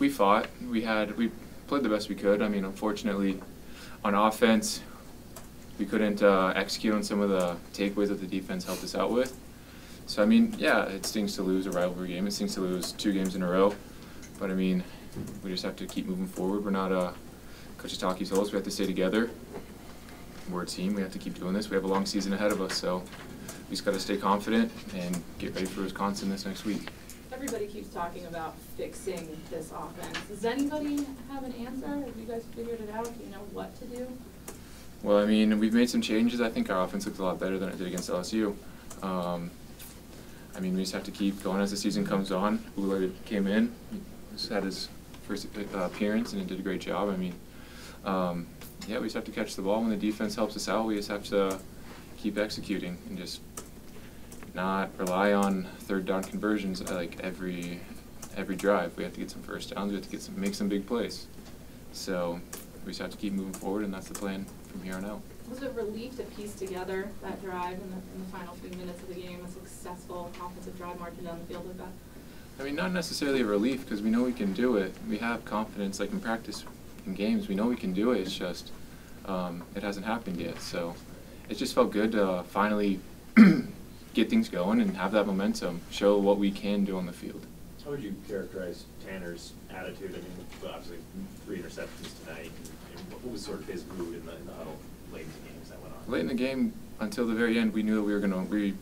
we fought. We played the best we could. I mean, unfortunately, on offense, we couldn't execute on some of the takeaways that the defense helped us out with. So, I mean, yeah, it stings to lose a rivalry game. It stings to lose 2 games in a row. But, I mean, we just have to keep moving forward. We're not Coach Itake's told us we have to stay together. We're a team. We have to keep doing this. We have a long season ahead of us, so we just got to stay confident and get ready for Wisconsin this next week. Everybody keeps talking about fixing this offense. Does anybody have an answer? Have you guys figured it out? Do you know what to do? Well, I mean, we've made some changes. I think our offense looked a lot better than it did against LSU. I mean, we just have to keep going as the season comes on. Ula came in, had his first appearance, and he did a great job. I mean, yeah, we just have to catch the ball. When the defense helps us out, we just have to keep executing and just not rely on third down conversions like every drive. We have to get some first downs. We have to make some big plays. So we just have to keep moving forward, and that's the plan from here on out. Was it a relief to piece together that drive in the final few minutes of the game, a successful offensive drive marching down the field with that? I mean, not necessarily a relief, because we know we can do it. We have confidence, like in practice, in games, we know we can do it. It's just it hasn't happened yet. So it just felt good to finally get things going and have that momentum, show what we can do on the field. How would you characterize Tanner's attitude? I mean, obviously 3 interceptions tonight. And what was sort of his mood in the huddle late in the game as that went on? Late in the game, until the very end, we knew that we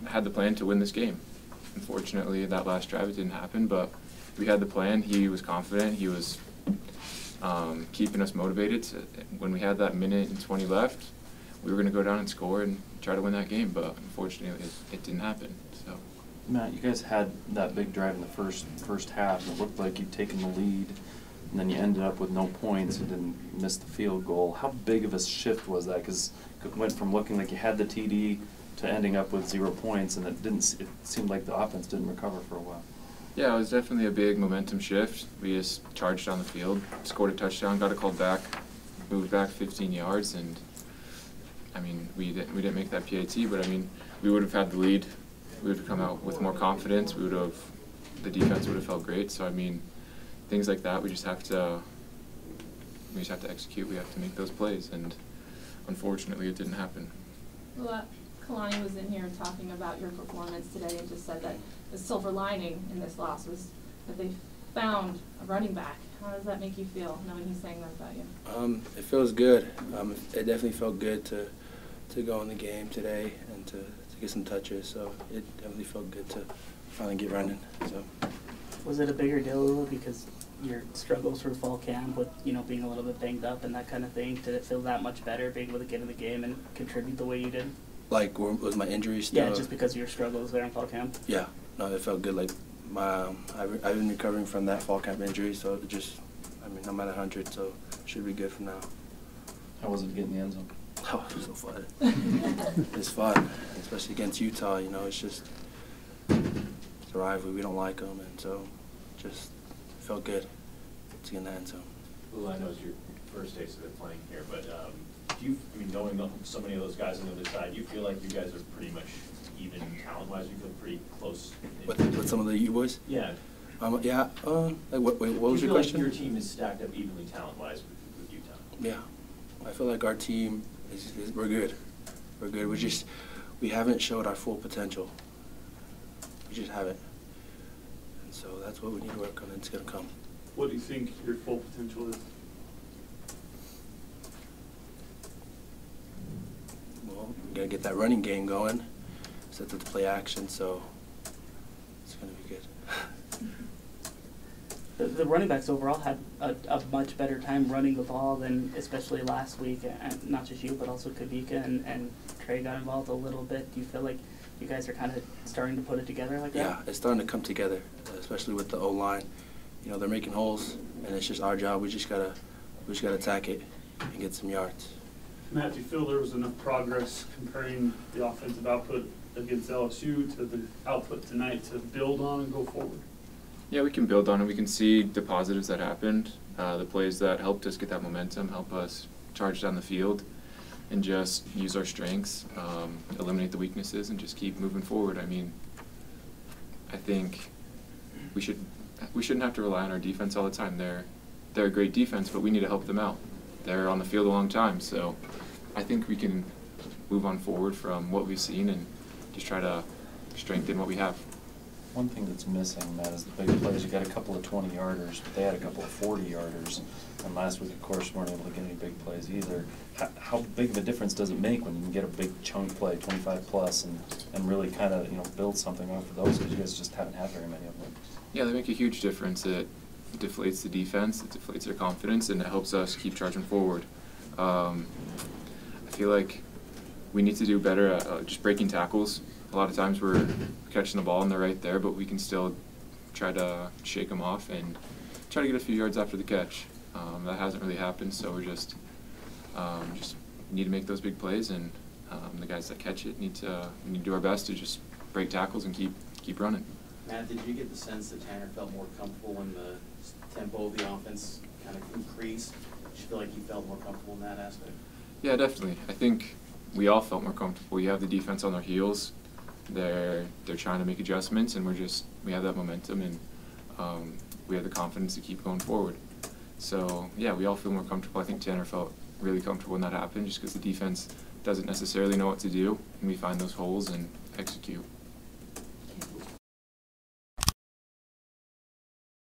had the plan to win this game. Unfortunately, that last drive, it didn't happen, but we had the plan. He was confident. He was keeping us motivated. When we had that minute and 20 left, we were going to go down and score and try to win that game, but unfortunately, it didn't happen. So, Matt, you guys had that big drive in the first half, and it looked like you'd taken the lead, and then you ended up with no points and then missed the field goal. How big of a shift was that? Because it went from looking like you had the TD to ending up with 0 points, and it seemed like the offense didn't recover for a while. Yeah, it was definitely a big momentum shift. We just charged down the field, scored a touchdown, got a call back, moved back 15 yards, and I mean, we didn't make that PAT, but I mean, we would have had the lead. We would have come out with more confidence. The defense would have felt great. So I mean, things like that, we just have to execute. We have to make those plays, and unfortunately, it didn't happen. Well, Kalani was in here talking about your performance today and just said that the silver lining in this loss was that they found a running back. How does that make you feel, knowing he's saying that about you? It feels good. It definitely felt good to go in the game today and to get some touches. So it definitely felt good to finally get running. So. Was it a bigger deal because your struggles for fall camp with being a little bit banged up and that kind of thing? Did it feel that much better being able to get in the game and contribute the way you did? Like, was my injury still? Yeah, just because of your struggles there in fall camp. Yeah, no, it felt good. Like I've been recovering from that fall camp injury, so it just, I mean, I'm at 100, so it should be good for now. How was it to get in the end zone? Oh, it was so fun. It's fun, especially against Utah. It's just it's a rivalry. We don't like them, and so just felt good to get in the end zone. Well, I know it's your first taste of it playing here, but knowing so many of those guys on the other side, do you feel like you guys are pretty much even talent-wise? You feel pretty close with some of the U boys? Yeah. Yeah. Like what was your question? Like your team is stacked up evenly talent-wise with Utah. Yeah, I feel like our team we're good. We're good. We haven't showed our full potential. We just haven't. And so that's what we need to work on, and it's gonna come. What do you think your full potential is? Well, we gotta get that running game going, set to the play action, so it's gonna be good. The running backs overall had a much better time running the ball than especially last week, and not just you, but also Kavika and Trey got involved a little bit. Do you feel like you guys are kind of starting to put it together like that? Yeah, it's starting to come together, especially with the O-line. They're making holes, and it's just our job. We just gotta attack it and get some yards. Matt, do you feel there was enough progress comparing the offensive output against LSU to the output tonight to build on and go forward? Yeah, we can build on it. We can see the positives that happened, the plays that helped us get that momentum, help us charge down the field, and just use our strengths, eliminate the weaknesses, and just keep moving forward. I mean, I think we should we shouldn't have to rely on our defense all the time. They're a great defense, but we need to help them out. They're on the field a long time, so I think we can move on forward from what we've seen and just try to strengthen what we have. One thing that's missing, Matt, is the big plays. You got a couple of 20-yarders, but they had a couple of 40-yarders. And last week, of course, weren't able to get any big plays either. How big of a difference does it make when you can get a big chunk play, 25+, and really kind of, you know, build something off of those? Because you guys just haven't had very many of them. Yeah, they make a huge difference. It deflates the defense, it deflates their confidence, and it helps us keep charging forward. I feel like we need to do better at just breaking tackles. A lot of times we're catching the ball and they're right there, but we can still try to shake them off and try to get a few yards after the catch. That hasn't really happened, so we're just need to make those big plays, and the guys that catch it need to do our best to just break tackles and keep running. Matt, did you get the sense that Tanner felt more comfortable when the tempo of the offense kind of increased? Did you feel like you felt more comfortable in that aspect? Yeah, definitely. I think we all felt more comfortable. You have the defense on their heels. They're trying to make adjustments, and we have that momentum, and we have the confidence to keep going forward. So yeah, we all feel more comfortable. I think Tanner felt really comfortable when that happened, just because the defense doesn't necessarily know what to do, and we find those holes and execute.